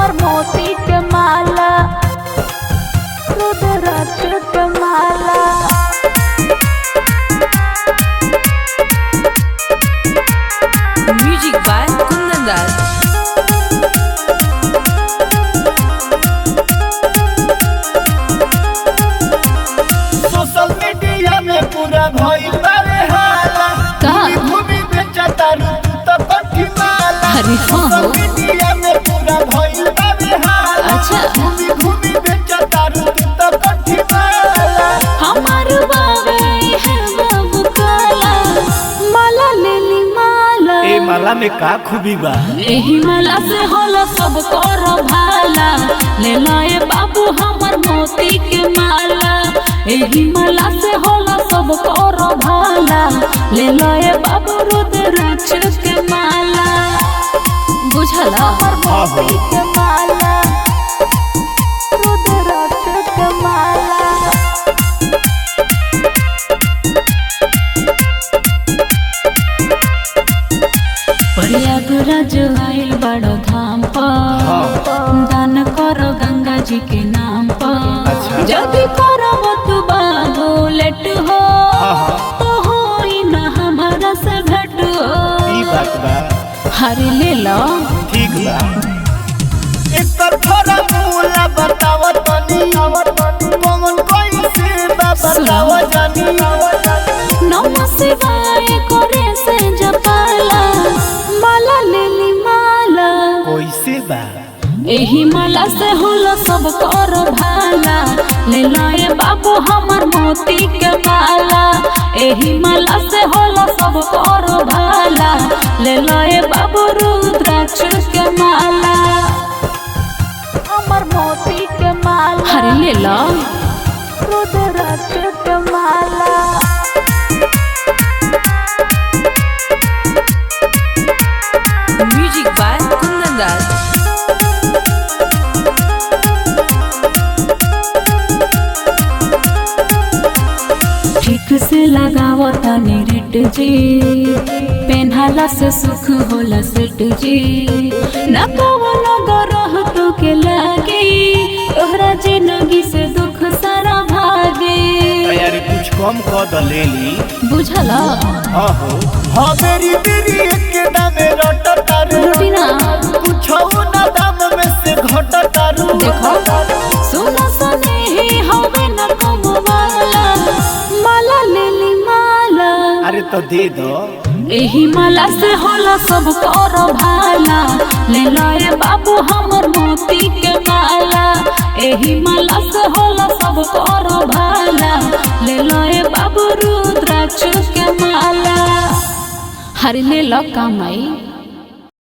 हमर मोती के माला रुद्राक्ष के माला। Music by Kundan Das. Social media में पूरा भइल बारे हाला घूमी बेचतारू तो कठी माला। अरे हाँ सोशल मीडिया में पूरा भइल बारे हाला घूमी बेचतारू तो कठी माला। हमार बाबे है बाबू काला माला लेली माला। ए माला में का खूबी बा? एही माला से होला सब कर भाला। ले लाए बाबू हमर मोती के माला। एही माला से होला सब कर भाला। ले लाए बाबू रुद्राक्ष के माला। बुझला हमर मोती के माला रुद्राक्ष के माला। प्रयागराज आइल बड़ो धाम पर दान करो गंगा जी के नाम पर। जदि करब तू बाबू लेट हो तो होई न हमारा से भेट हो। ई बात बा हरे ले लो ठीक बा। एक तरफा मूला बताव तनी कौन कोई से बताव जानी। नमः शिवाय करे से जपाला माला लेली माला। कैसे बा? एही माला से होला सब कर भाला। ले लाए बाबू हमर मोती के माला। एही माला से होला सब कर भाला। ले लाए बाबू रुद्राक्ष के माला हमर मोती के माला। अरे ले लो रुद्राक्ष के माला। म्यूजिक बाय कुंदन दास। ठीक से लगाओ तनी रेट जी पेन्हाला से सुख होला सेट जी। न कवनो गरह तो के लागे तोहरा जिंदगी से दुख सारा भागे। यार कुछ कम कर द लेली। बुझला आहो हां मेरी एक दामे रट तारू रुटीना कुछ ना दाम में से घट तारू। देखो सुनो सने ही हवे न कमवाला माला लेली माला। अरे तो दे दो। एही माला से होला सब कर भाला। ले लाए बाबू हमर मोती के माला। एही माला से होला सब कर भाला। ले लाए बाबू रुद्राक्ष के माला। हर ले लो कमाई।